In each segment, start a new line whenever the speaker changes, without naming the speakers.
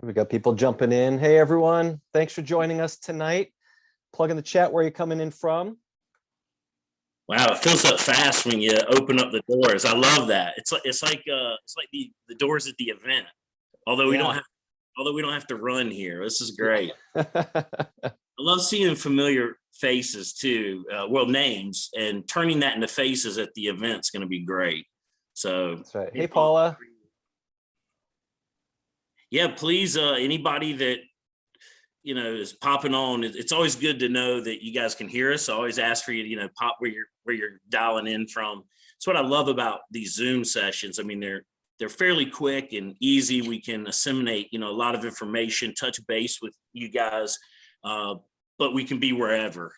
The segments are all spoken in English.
We got people jumping in. Hey, everyone. Thanks for joining us tonight. Plug in the chat where you're coming in from.
Wow, it fills up fast when you open up the doors. I love that. It's like the doors at the event. Although we don't have to run here. This is great. I love seeing familiar faces too. Names, and turning that into faces at the event is going to be great. So
that's right. Hey, Paula.
Yeah, please. Anybody that is popping on. It's always good to know that you guys can hear us. I always ask for you to pop where you're dialing in from. It's what I love about these Zoom sessions. I mean, they're fairly quick and easy. We can assimilate a lot of information, touch base with you guys, but we can be wherever.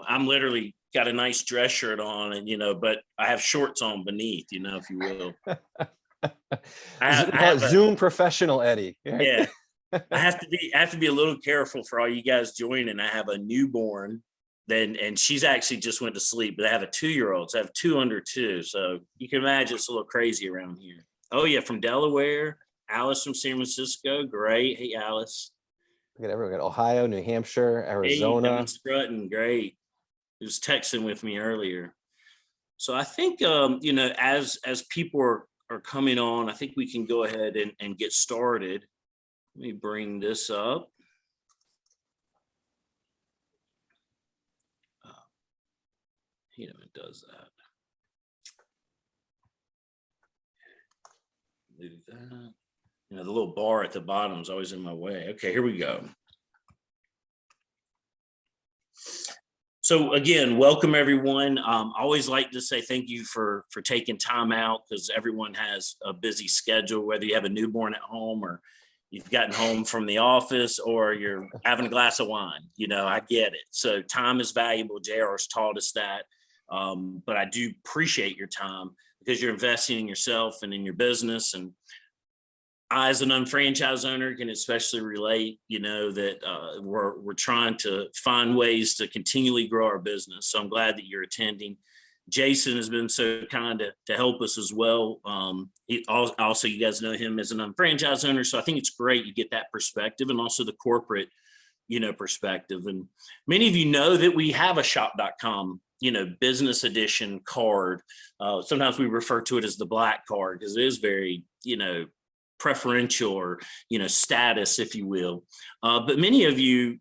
I'm literally got a nice dress shirt on, and but I have shorts on beneath, if you will.
I have Zoom professional Eddie.
Right? Yeah. I have to be a little careful for all you guys joining. I have a newborn, and she's actually just went to sleep, but I have a 2-year-old. So I have 2 under 2. So you can imagine it's a little crazy around here. Oh yeah, from Delaware. Alice from San Francisco. Great. Hey, Alice.
We got everyone. We got Ohio, New Hampshire, Arizona.
Hey, Strutton. Great. He was texting with me earlier. So I think as people are coming on, I think we can go ahead and get started. Let me bring this up. It does that. Move that. The little bar at the bottom is always in my way. Okay, here we go. So again, welcome everyone. I always like to say thank you for taking time out, because everyone has a busy schedule, whether you have a newborn at home or you've gotten home from the office or you're having a glass of wine. I get it. So time is valuable. JR has taught us that. But I do appreciate your time, because you're investing in yourself and in your business. And I, as an unfranchised owner, can especially relate, that we're trying to find ways to continually grow our business. So I'm glad that you're attending. Jason has been so kind to help us as well. He also, you guys know him as an unfranchised owner. So I think it's great you get that perspective, and also the corporate, perspective. And many of you know that we have a shop.com, business edition card. Sometimes we refer to it as the black card, because it is very, preferential, or, status, if you will. But many of you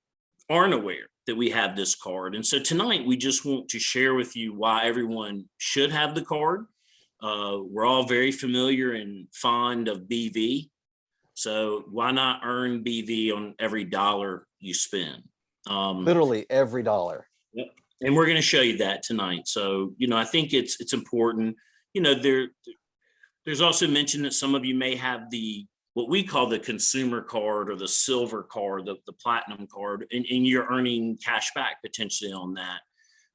aren't aware that we have this card. And so tonight we just want to share with you why everyone should have the card. We're all very familiar and fond of BV. So why not earn BV on every dollar you spend?
Literally every dollar.
Yep. And we're going to show you that tonight. So, I think it's important. There's also mentioned that some of you may have what we call the consumer card, or the silver card, the platinum card, and you're earning cash back potentially on that.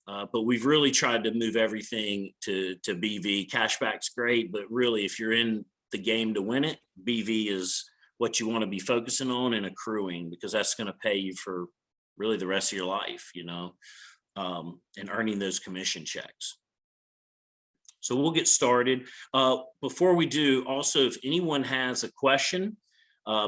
But we've really tried to move everything to BV. Cashback's great, but really, if you're in the game to win it, BV is what you want to be focusing on and accruing, because that's going to pay you for really the rest of your life, and earning those commission checks. So we'll get started. Before we do, also, if anyone has a question,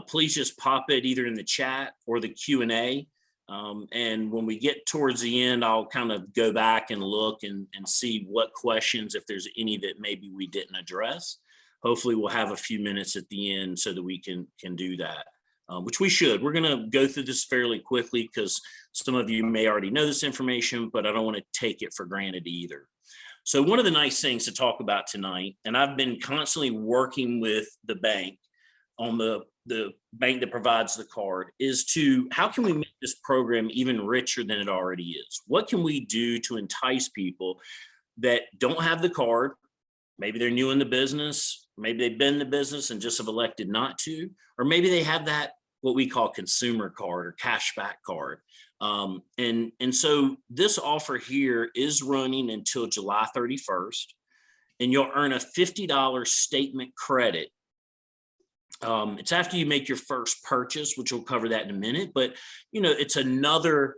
please just pop it either in the chat or the Q&A. And when we get towards the end, I'll kind of go back and look and see what questions, if there's any that maybe we didn't address. Hopefully we'll have a few minutes at the end so that we can do that, which we should. We're going to go through this fairly quickly, because some of you may already know this information, but I don't want to take it for granted either. So one of the nice things to talk about tonight, and I've been constantly working with the bank on the bank that provides the card, is how can we make this program even richer than it already is? What can we do to entice people that don't have the card? Maybe they're new in the business, maybe they've been in the business and just have elected not to, or maybe they have that, what we call consumer card or cashback card. And so this offer here is running until July 31st, and you'll earn a $50 statement credit. It's after you make your first purchase, which we'll cover that in a minute, but it's another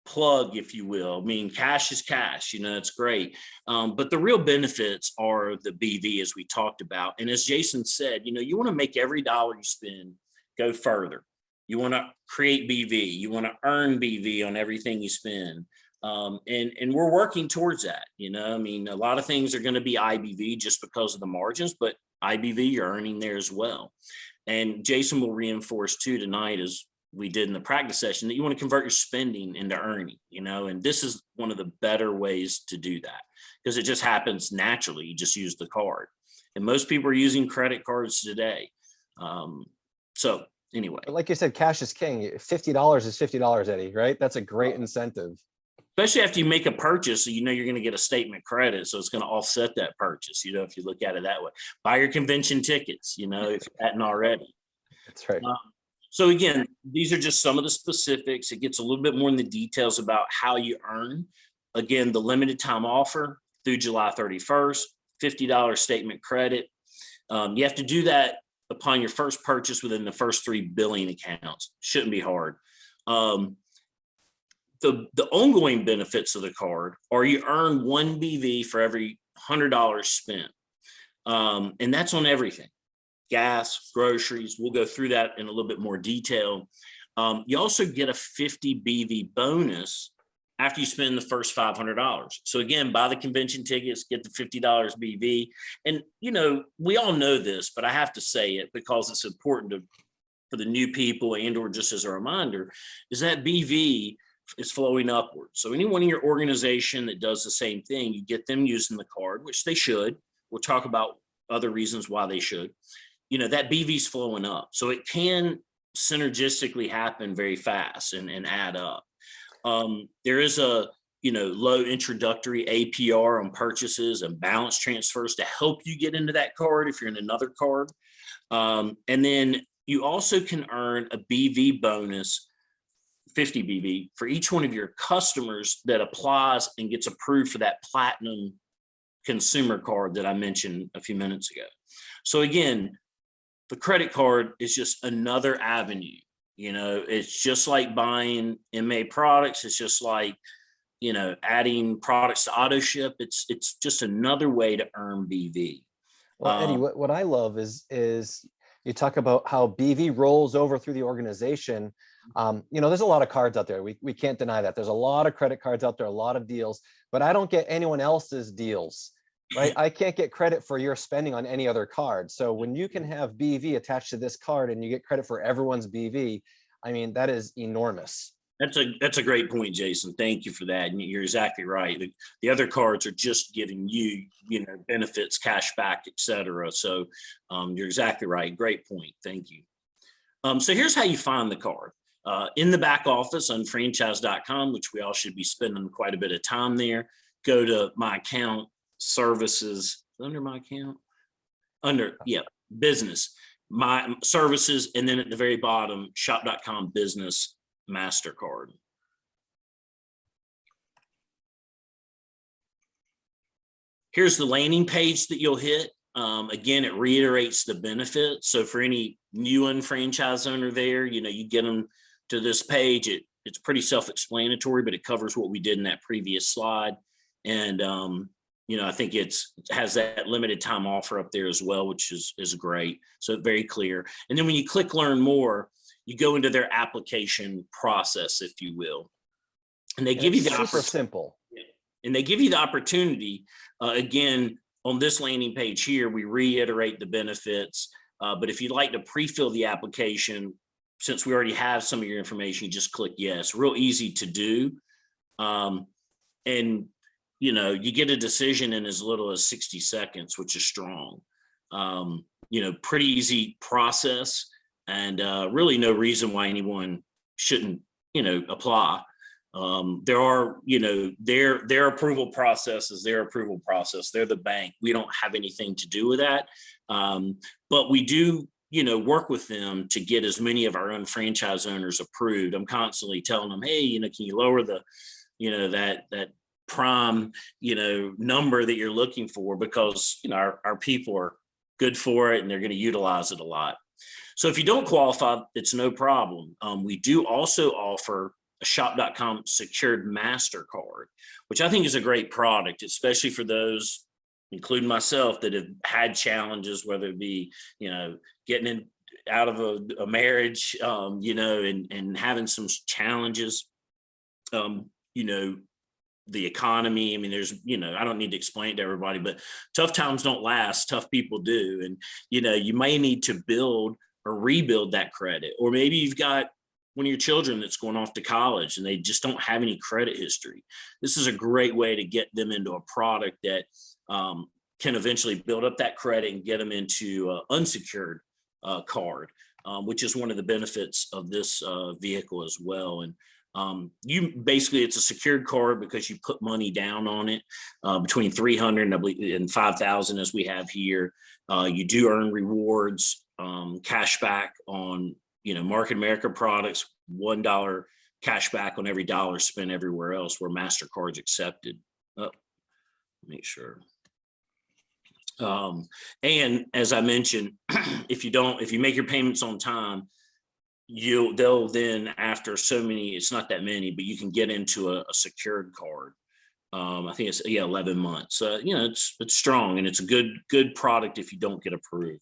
plug, if you will. I mean, cash is cash, it's great. But the real benefits are the BV, as we talked about. And as Jason said, you want to make every dollar you spend go further. You want to create BV. You want to earn BV on everything you spend. And we're working towards that. I mean, a lot of things are going to be IBV just because of the margins, but IBV you're earning there as well. And Jason will reinforce too tonight, as we did in the practice session, that you want to convert your spending into earning, and this is one of the better ways to do that because it just happens naturally. You just use the card, and most people are using credit cards today. So anyway,
But like you said, cash is king. $50 is $50, Eddie, right? That's a great incentive.
Especially after you make a purchase, so you're going to get a statement credit, so it's going to offset that purchase. If you look at it that way, buy your convention tickets. If you hadn't already.
That's right.
So again, these are just some of the specifics. It gets a little bit more in the details about how you earn. Again, the limited time offer through July 31st, $50 statement credit. You have to do that upon your first purchase within the first 3 billing accounts. Shouldn't be hard. The ongoing benefits of the card are you earn 1 BV for every $100 spent. And that's on everything. Gas, groceries. We'll go through that in a little bit more detail. You also get a 50 BV bonus after you spend the first $500. So again, buy the convention tickets, get the $50 BV. And, we all know this, but I have to say it because it's important for the new people or just as a reminder, is that BV is flowing upward. So anyone in your organization that does the same thing, you get them using the card, which they should. We'll talk about other reasons why they should. That BV is flowing up. So it can synergistically happen very fast and add up. There is a low introductory APR on purchases and balance transfers to help you get into that card if you're in another card. And then you also can earn a BV bonus, 50 BV, for each one of your customers that applies and gets approved for that platinum consumer card that I mentioned a few minutes ago. So again, the credit card is just another avenue. It's just like buying MA products. It's just like, adding products to auto ship. It's just another way to earn BV.
Well, Eddie, what I love is you talk about how BV rolls over through the organization. There's a lot of cards out there. We can't deny that. There's a lot of credit cards out there, a lot of deals, but I don't get anyone else's deals, right? I can't get credit for your spending on any other card. So when you can have BV attached to this card and you get credit for everyone's BV, I mean, that is enormous.
That's a great point, Jason. Thank you for that. And you're exactly right. The other cards are just giving you, benefits, cash back, et cetera. So you're exactly right. Great point. Thank you. So here's how you find the card. In the back office, UnFranchise.com, which we all should be spending quite a bit of time there. Go to my account, services, under my account, business, my services, and then at the very bottom, shop.com business MasterCard. Here's the landing page that you'll hit. Again, it reiterates the benefits. So for any new UnFranchise owner there, you get them to this page. It's pretty self-explanatory, but it covers what we did in that previous slide. And, I think it has that limited time offer up there as well, which is great. So very clear. And then when you click learn more, you go into their application process, if you will. And they give you the
super simple.
And they give you the opportunity, again, on this landing page here, we reiterate the benefits. But if you'd like to pre-fill the application, since we already have some of your information, you just click yes. Real easy to do. And you get a decision in as little as 60 seconds, which is strong. Pretty easy process, and really no reason why anyone shouldn't, apply. There are, their approval process is their approval process. They're the bank. We don't have anything to do with that. But we do, work with them to get as many of our UnFranchise owners approved. I'm constantly telling them, hey, can you lower the, that prime, number that you're looking for, because, our people are good for it and they're going to utilize it a lot. So if you don't qualify, it's no problem. We do also offer a shop.com secured MasterCard, which I think is a great product, especially for those, including myself, that have had challenges, whether it be, getting out of a marriage, you know, and having some challenges, you know, the economy. I mean, there's, you know, I don't need to explain it to everybody, but tough times don't last, tough people do. And, you know, you may need to build or rebuild that credit, or maybe you've got one of your children that's going off to college and they just don't have any credit history. This is a great way to get them into a product that can eventually build up that credit and get them into unsecured card, which is one of the benefits of this vehicle as well. And you basically, it's a secured card because you put money down on it, between 300 and 5,000 as we have here. You do earn rewards, cash back on, you know, Market America products, $1 cash back on every dollar spent everywhere else where MasterCard's accepted. Make sure. And as I mentioned, if you make your payments on time, they'll then, after so many, it's not that many, but you can get into a secured card. I think it's 11 months. You know, it's strong, and it's a good product if you don't get approved.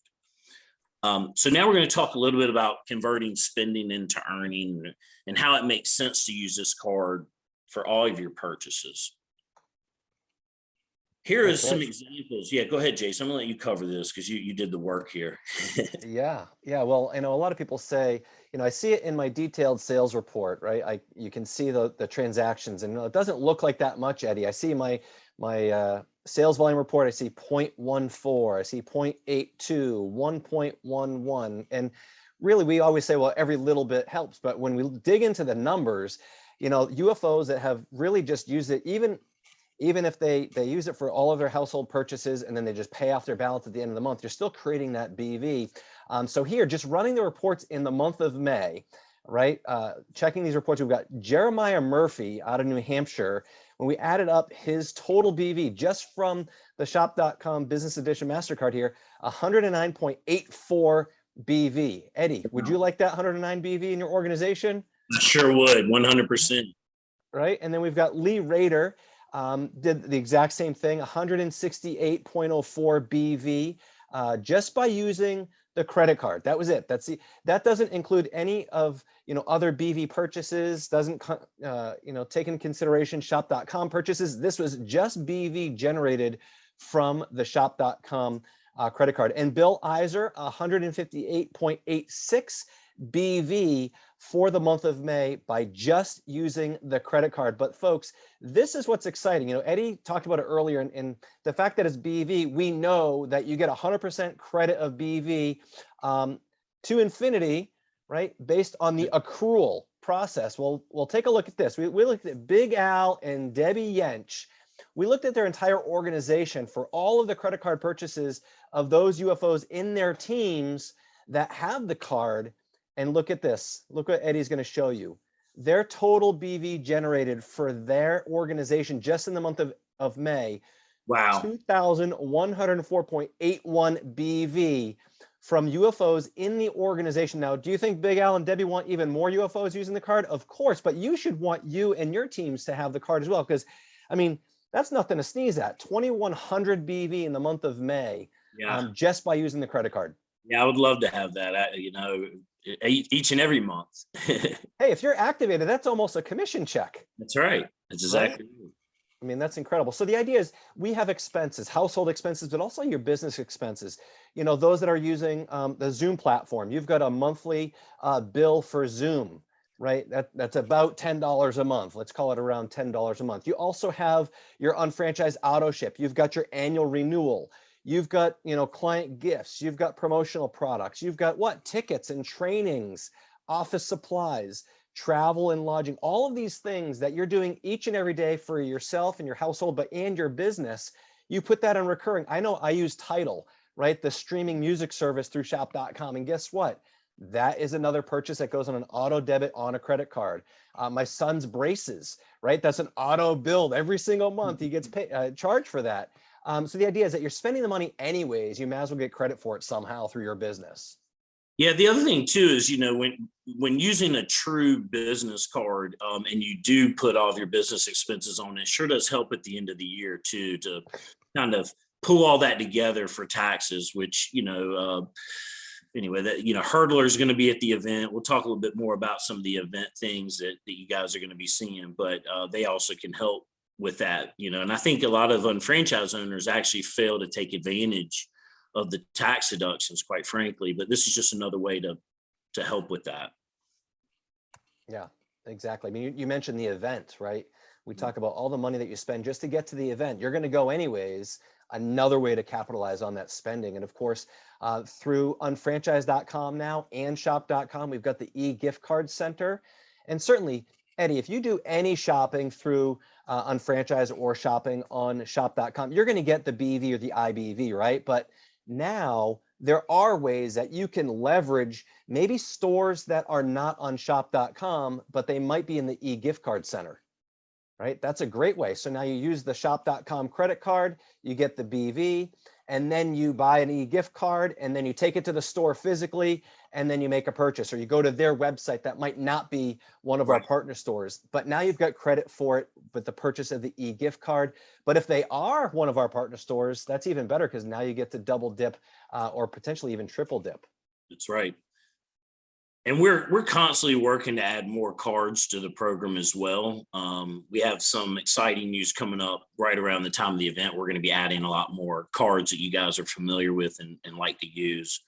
So now we're going to talk a little bit about converting spending into earning and how it makes sense to use this card for all of your purchases. Here is some examples. Yeah, go ahead, Jason. I'm gonna let you cover this because you did the work here.
Yeah. Well, I know a lot of people say, you know, I see it in my detailed sales report, right? You can see the transactions, and it doesn't look like that much, Eddie. I see my sales volume report. I see 0.14. I see 0.82, 1.11, and really, we always say, well, every little bit helps. But when we dig into the numbers, you know, UFOs that have really just used it, even if they use it for all of their household purchases and then they just pay off their balance at the end of the month, you're still creating that BV. So here, just running the reports in the month of May, right? Checking these reports, we've got Jeremiah Murphy out of New Hampshire. When we added up his total BV just from the shop.com business edition MasterCard here, 109.84 BV. Eddie, would you like that 109 BV in your organization?
I sure would, 100%.
Right, and then we've got Lee Rader, did the exact same thing, 168.04 BV, just by using the credit card. That was it. That doesn't include any of, you know, other BV purchases, doesn't you know, take into consideration shop.com purchases. This was just BV generated from the shop.com credit card. And Bill Iser, 158.86 BV for the month of May by just using the credit card. But folks, this is what's exciting. You know, Eddie talked about it earlier, and the fact that it's BV, we know that you get 100% credit of BV to infinity, right? Based on the accrual process. We'll take a look at this. We looked at Big Al and Debbie Yench. We looked at their entire organization for all of the credit card purchases of those UFOs in their teams that have the card. And look at this. Look what Eddie's going to show you. Their total BV generated for their organization just in the month of May.
Wow.
2,104.81 BV from UFOs in the organization. Now, do you think Big Al and Debbie want even more UFOs using the card? Of course, but you should want you and your teams to have the card as well. Because, I mean, that's nothing to sneeze at. 2,100 BV in the month of May, just by using the credit card.
Yeah, I would love to have that, you know, each and every month.
Hey, if you're activated, that's almost a commission check.
That's right. That's exactly right.
I mean, that's incredible. So the idea is we have expenses, household expenses, but also your business expenses. You know, those that are using the Zoom platform, you've got a monthly bill for Zoom, right? That's about $10 a month. Let's call it around $10 a month. You also have your UnFranchise auto ship. You've got your annual renewal. You've got, you know, client gifts. You've got promotional products. You've got what? Tickets and trainings, office supplies, travel and lodging, all of these things that you're doing each and every day for yourself and your household, and your business. You put that on recurring. I know I use Tidal, right? The streaming music service through shop.com. And guess what? That is another purchase that goes on an auto debit on a credit card. My son's braces, right? That's an auto bill every single month. He gets charged for that. So the idea is that you're spending the money anyways, you might as well get credit for it somehow through your business.
Yeah, the other thing too is, you know, when using a true business card, and you do put all of your business expenses on, it sure does help at the end of the year too, to kind of pull all that together for taxes, which, you know, anyway, that, Hurdler is going to be at the event. We'll talk a little bit more about some of the event things that you guys are going to be seeing, but they also can help with that, and I think a lot of unfranchised owners actually fail to take advantage of the tax deductions, quite frankly, but this is just another way to help with that.
Yeah, exactly. I mean, you mentioned the event, right? We talk about all the money that you spend just to get to the event. You're going to go anyways. Another way to capitalize on that spending. And of course, through unfranchise.com now and shop.com, we've got the e-gift card center. And certainly, Eddie, if you do any shopping through Unfranchise or shopping on shop.com, you're going to get the BV or the IBV, right? But now there are ways that you can leverage maybe stores that are not on shop.com, but they might be in the e-gift card center, right? That's a great way. So now you use the shop.com credit card, you get the BV, and then you buy an e-gift card, and then you take it to the store physically, and then you make a purchase, or you go to their website that might not be one of our partner stores, but now you've got credit for it with the purchase of the e-gift card. But if they are one of our partner stores, that's even better, because now you get to double dip or potentially even triple dip.
That's right. And we're constantly working to add more cards to the program as well. We have some exciting news coming up right around the time of the event. We're going to be adding a lot more cards that you guys are familiar with and like to use.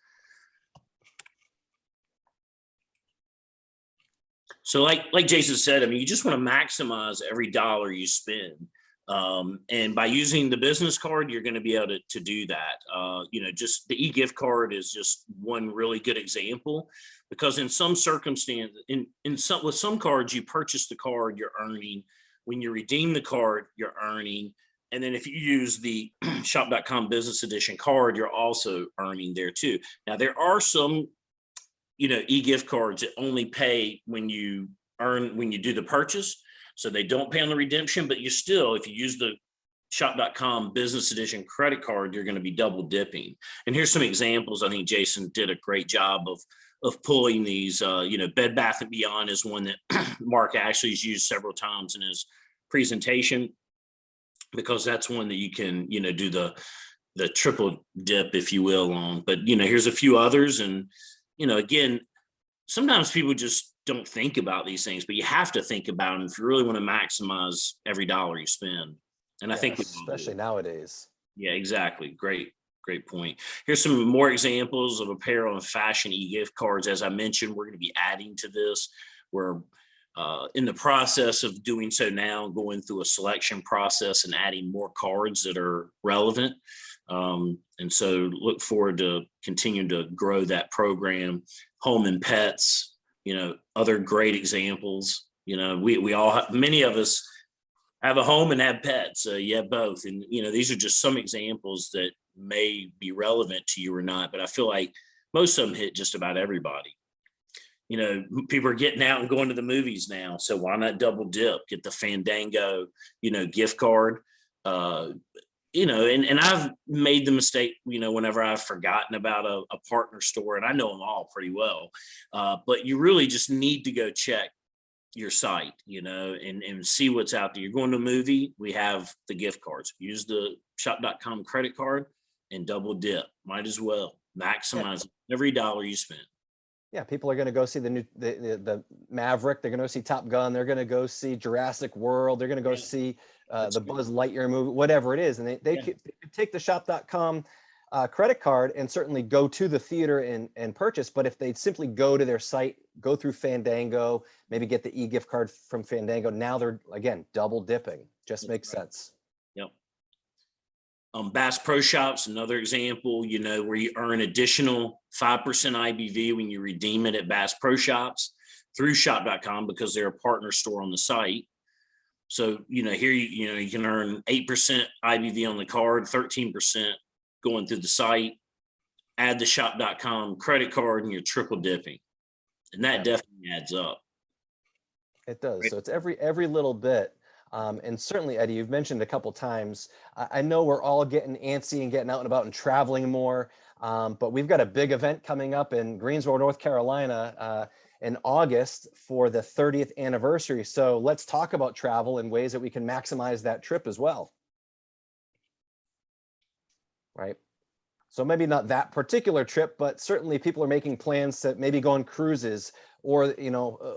So like Jason said, I mean, you just want to maximize every dollar you spend. And by using the business card, you're going to be able to do that. Just the e-gift card is just one really good example, because in some circumstance, with some cards, you purchase the card, you're earning. When you redeem the card, you're earning. And then if you use the shop.com business edition card, you're also earning there too. Now, there are some, e-gift cards that only pay when you do the purchase. So they don't pay on the redemption, but you still, if you use the shop.com business edition credit card, you're going to be double dipping. And here's some examples. I think Jason did a great job of pulling these. Bed Bath & Beyond is one that Mark Ashley's used several times in his presentation, because that's one that you can, do the triple dip, if you will, on. But, here's a few others. And, again, sometimes people just don't think about these things, but you have to think about them if you really want to maximize every dollar you spend. And I think
especially nowadays.
Yeah, exactly. Great point. Here's some more examples of apparel and fashion e-gift cards. As I mentioned, we're going to be adding to this. We're in the process of doing so now, going through a selection process and adding more cards that are relevant. And so look forward to continuing to grow that program. Home and pets, other great examples. We all have, many of us have a home and have pets. You have both. And, these are just some examples that may be relevant to you or not, but I feel like most of them hit just about everybody. People are getting out and going to the movies now. So why not double dip, get the Fandango, gift card, and I've made the mistake, whenever I've forgotten about a partner store, and I know them all pretty well, but you really just need to go check your site, and see what's out there. You're going to a movie, we have the gift cards. Use the shop.com credit card and double dip. Might as well maximize every dollar you spend.
Yeah, people are going to go see the Maverick. They're going to go see Top Gun. They're going to go see Jurassic World. They're going to go see the Buzz Lightyear movie, whatever it is. And they could take the shop.com credit card and certainly go to the theater and purchase. But if they simply go to their site, go through Fandango, maybe get the e-gift card from Fandango, now they're, again, double dipping. Just makes sense.
Yep. Bass Pro Shops, another example, where you earn additional 5% IBV when you redeem it at Bass Pro Shops through shop.com, because they're a partner store on the site. So, here, you can earn 8% IBV on the card, 13% going through the site. Add the shop.com credit card and you're triple dipping. And that definitely adds up.
It does. Right. So it's every little bit. And certainly, Eddie, you've mentioned a couple times, I know we're all getting antsy and getting out and about and traveling more, but we've got a big event coming up in Greensboro, North Carolina in August for the 30th anniversary. So let's talk about travel and ways that we can maximize that trip as well. Right. So maybe not that particular trip, but certainly people are making plans to maybe go on cruises or,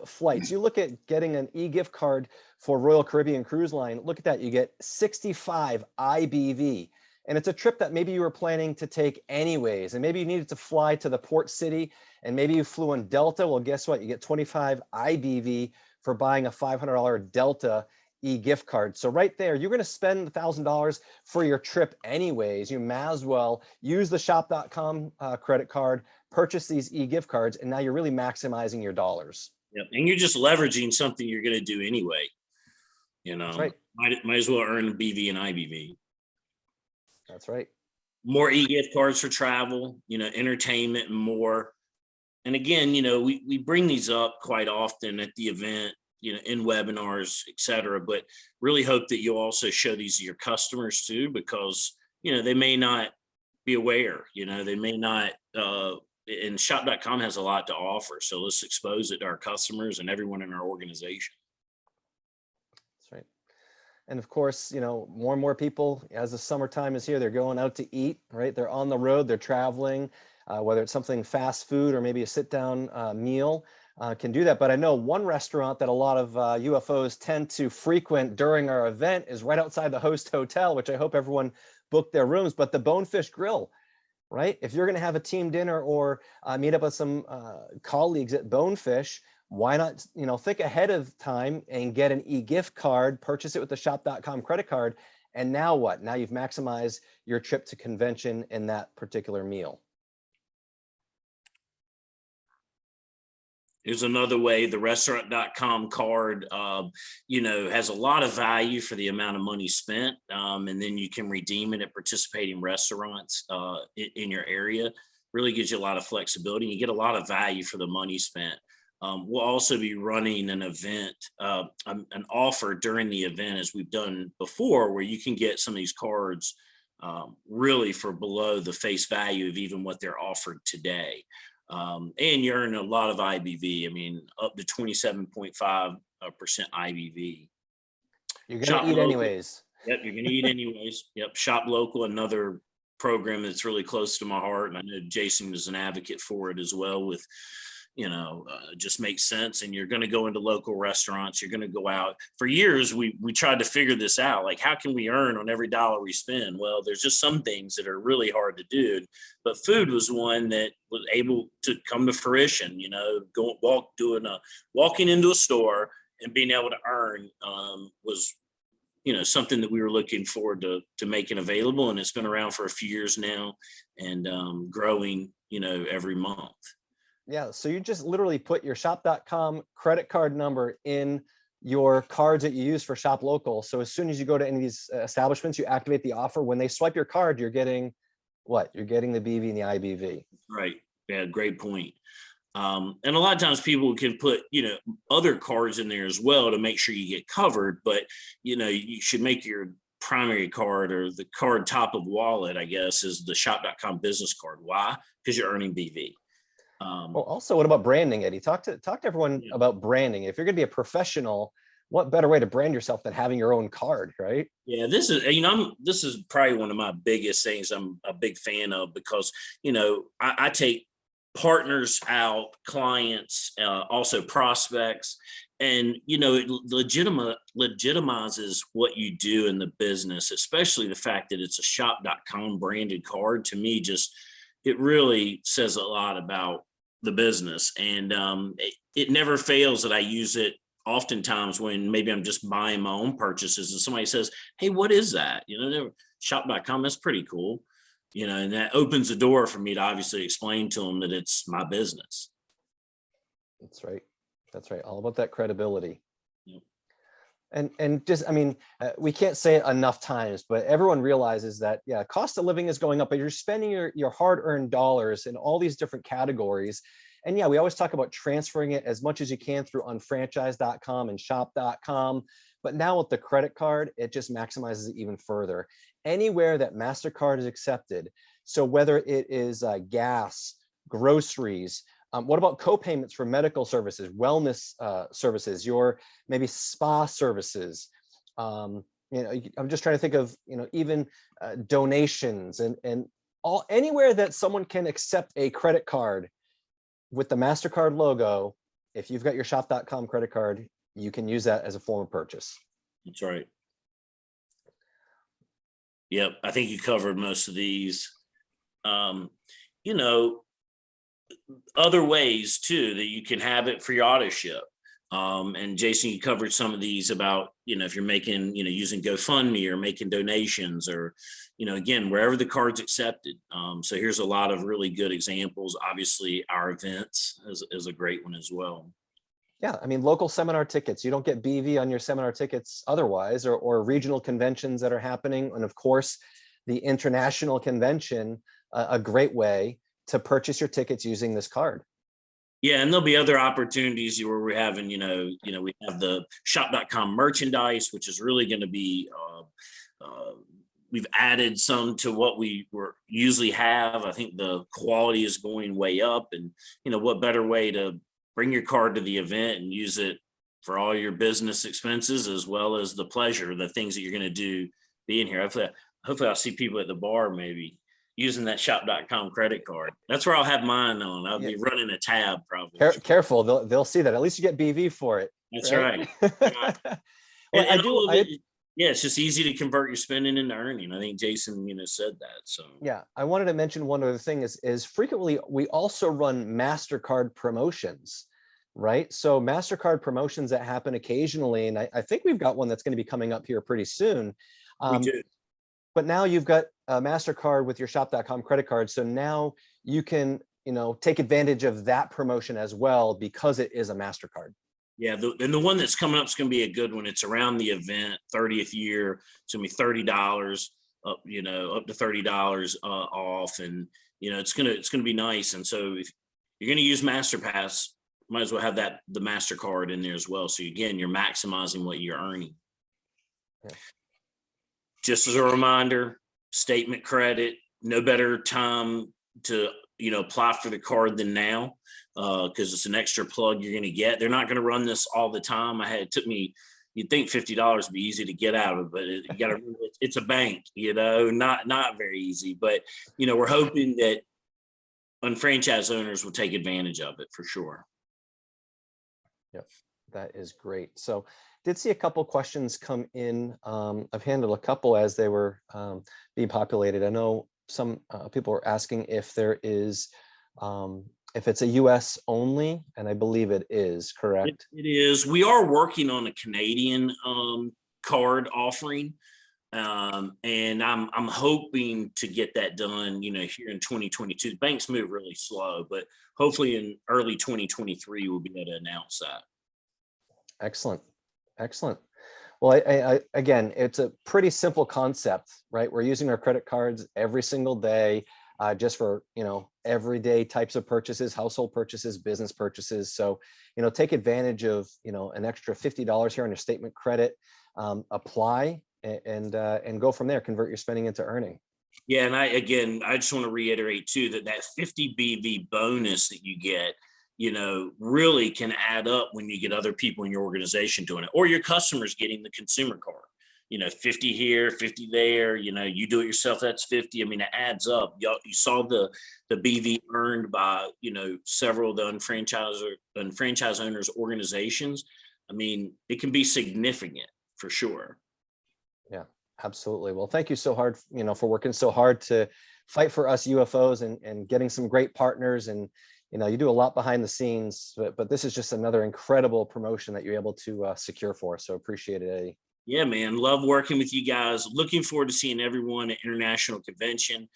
flights. You look at getting an e-gift card for Royal Caribbean Cruise Line. Look at that. You get 65 IBV. And it's a trip that maybe you were planning to take anyways. And maybe you needed to fly to the port city and maybe you flew on Delta. Well, guess what? You get 25 IBV for buying a $500 Delta e-gift card. So right there, you're going to spend $1,000 for your trip anyways. You may as well use the shop.com credit card, purchase these e-gift cards, and now you're really maximizing your dollars.
Yep. And you're just leveraging something you're going to do anyway.
That's right.
Might as well earn BV and IBV.
That's right.
More e-gift cards for travel, entertainment and more. And again, we bring these up quite often at the event, in webinars, et cetera, but really hope that you'll also show these to your customers too, because, they may not be aware, they may not, and shop.com has a lot to offer. So let's expose it to our customers and everyone in our organization.
That's right. And of course, more and more people, as the summertime is here, they're going out to eat, right? They're on the road, they're traveling, whether it's something fast food or maybe a sit down meal. Can do that. But I know one restaurant that a lot of UFOs tend to frequent during our event is right outside the host hotel, which I hope everyone booked their rooms, but the Bonefish Grill, right? If you're going to have a team dinner or meet up with some colleagues at Bonefish, why not, think ahead of time and get an e-gift card, purchase it with the shop.com credit card. And now what? Now you've maximized your trip to convention in that particular meal.
Here's another way. The restaurant.com card, has a lot of value for the amount of money spent. And then you can redeem it at participating restaurants in your area. Really gives you a lot of flexibility. You get a lot of value for the money spent. We'll also be running an event, an offer during the event, as we've done before, where you can get some of these cards really for below the face value of even what they're offered today. And you earn a lot of IBV. I mean, up to 27.5% IBV.
You're going to eat anyways.
Yep, you're going to eat anyways. Yep, Shop Local, another program that's really close to my heart. And I know Jason is an advocate for it as well with, just makes sense. And you're going to go into local restaurants. You're going to go out. For years, we tried to figure this out. Like, how can we earn on every dollar we spend? Well, there's just some things that are really hard to do. But food was one that was able to come to fruition, walking into a store and being able to earn was, something that we were looking forward to making available. And it's been around for a few years now and growing, every month.
Yeah, so you just literally put your shop.com credit card number in your cards that you use for Shop Local. So as soon as you go to any of these establishments, you activate the offer. When they swipe your card, you're getting what? You're getting the BV and the IBV.
Right. Yeah, great point. And a lot of times people can put, other cards in there as well to make sure you get covered. But, you should make your primary card or the card top of wallet, I guess, is the shop.com business card. Why? Because you're earning BV.
Well, also, what about branding, Eddie? Talk to everyone about branding. If you're going to be a professional, what better way to brand yourself than having your own card, right?
Yeah, this is probably one of my biggest things I'm a big fan of because, I take partners out, clients, also prospects, and, it legitimizes what you do in the business, especially the fact that it's a shop.com branded card. To me, it really says a lot about the business. And it never fails that I use it oftentimes when maybe I'm just buying my own purchases and somebody says, hey, what is that? Shop.com, that's pretty cool. And that opens the door for me to obviously explain to them that it's my business.
That's right. That's right. All about that credibility.
Yep.
And just, we can't say it enough times, but everyone realizes that, cost of living is going up, but you're spending your hard-earned dollars in all these different categories. And we always talk about transferring it as much as you can through unfranchise.com and shop.com. But now with the credit card, it just maximizes it even further. Anywhere that MasterCard is accepted. So whether it is gas, groceries, what about co-payments for medical services, wellness services, your maybe spa services? I'm just trying to think of, even donations and anywhere that someone can accept a credit card with the MasterCard logo, if you've got your shop.com credit card, you can use that as a form of purchase.
That's right. Yep, I think you covered most of these. You know, other ways too that you can have it for your auto ship. And Jason, you covered some of these about, you know, if you're making, you know, using GoFundMe or making donations or, you know, again, wherever the card's accepted. So here's a lot of really good examples. Obviously, our events is a great one as well.
Yeah, I mean, local seminar tickets, you don't get BV on your seminar tickets otherwise, or regional conventions that are happening. And of course, the international convention, a great way to purchase your tickets using this card.
Yeah, and there'll be other opportunities where we're having, we have the shop.com merchandise, which is really going to be, we've added some to what we usually have. I think the quality is going way up, and, you know, what better way to bring your card to the event and use it for all your business expenses, as well as the pleasure, the things that you're going to do being here. Hopefully I'll see people at the bar maybe using that shop.com credit card. That's where I'll have mine on. I'll be running a tab probably.
Careful, they'll see that. At least you get BV for it.
That's right. Well, it's just easy to convert your spending into earning. I think Jason, said that. So
yeah, I wanted to mention one other thing is frequently we also run MasterCard promotions, right? So MasterCard promotions that happen occasionally, and I think we've got one that's going to be coming up here pretty soon.
We do.
But now you've got a MasterCard with your shop.com credit card. So now you can, take advantage of that promotion as well, because it is a MasterCard.
Yeah, and the one that's coming up is going to be a good one. It's around the event, 30th year. It's going to be $30 up, up to $30 off, and it's gonna be nice. And so if you're going to use MasterPass, might as well have the MasterCard in there as well. So again, you're maximizing what you're earning.
Yeah.
Just as a reminder, statement credit, no better time to apply for the card than now, because it's an extra plug you're going to get. They're not going to run this all the time. It took me, you'd think $50 would be easy to get out of, but you got to remember it's a bank, not very easy. But we're hoping that UnFranchise owners will take advantage of it for sure.
Yep, that is great. So did see a couple questions come in. I've handled a couple as they were being populated. I know some people were asking if there is, if it's a US only, and I believe it is, correct?
It is. We are working on a Canadian card offering. And I'm hoping to get that done, here in 2022. The banks move really slow, but hopefully in early 2023, we'll be able to announce that.
Excellent. Excellent. Well, I again, it's a pretty simple concept, right? We're using our credit cards every single day, just for, everyday types of purchases, household purchases, business purchases. So, take advantage of, an extra $50 here on your statement credit, apply and go from there, convert your spending into earning.
Yeah. And I just want to reiterate too, that 50 BV bonus that you get, really can add up when you get other people in your organization doing it, or your customers getting the consumer card, 50 here, 50 there, you do it yourself, that's 50. I mean, it adds up. You saw the BV earned by, several of the UnFranchise owners organizations. I mean, it can be significant for sure.
Yeah, absolutely. Well, thank you so hard, for working so hard to fight for us UFOs and getting some great partners. And, you do a lot behind the scenes, but this is just another incredible promotion that you're able to secure for us. So appreciate it, Eddie.
Yeah, man. Love working with you guys. Looking forward to seeing everyone at International Convention.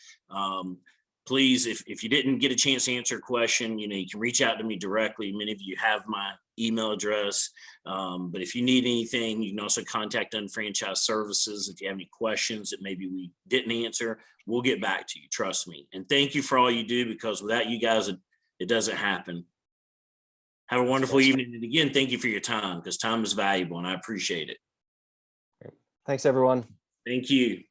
Please, if you didn't get a chance to answer a question, you can reach out to me directly. Many of you have my email address. But if you need anything, you can also contact UnFranchise Services. If you have any questions that maybe we didn't answer, we'll get back to you. Trust me. And thank you for all you do, because without you guys, it doesn't happen. Have a wonderful evening. And again, thank you for your time, because time is valuable and I appreciate it.
Thanks, everyone.
Thank you.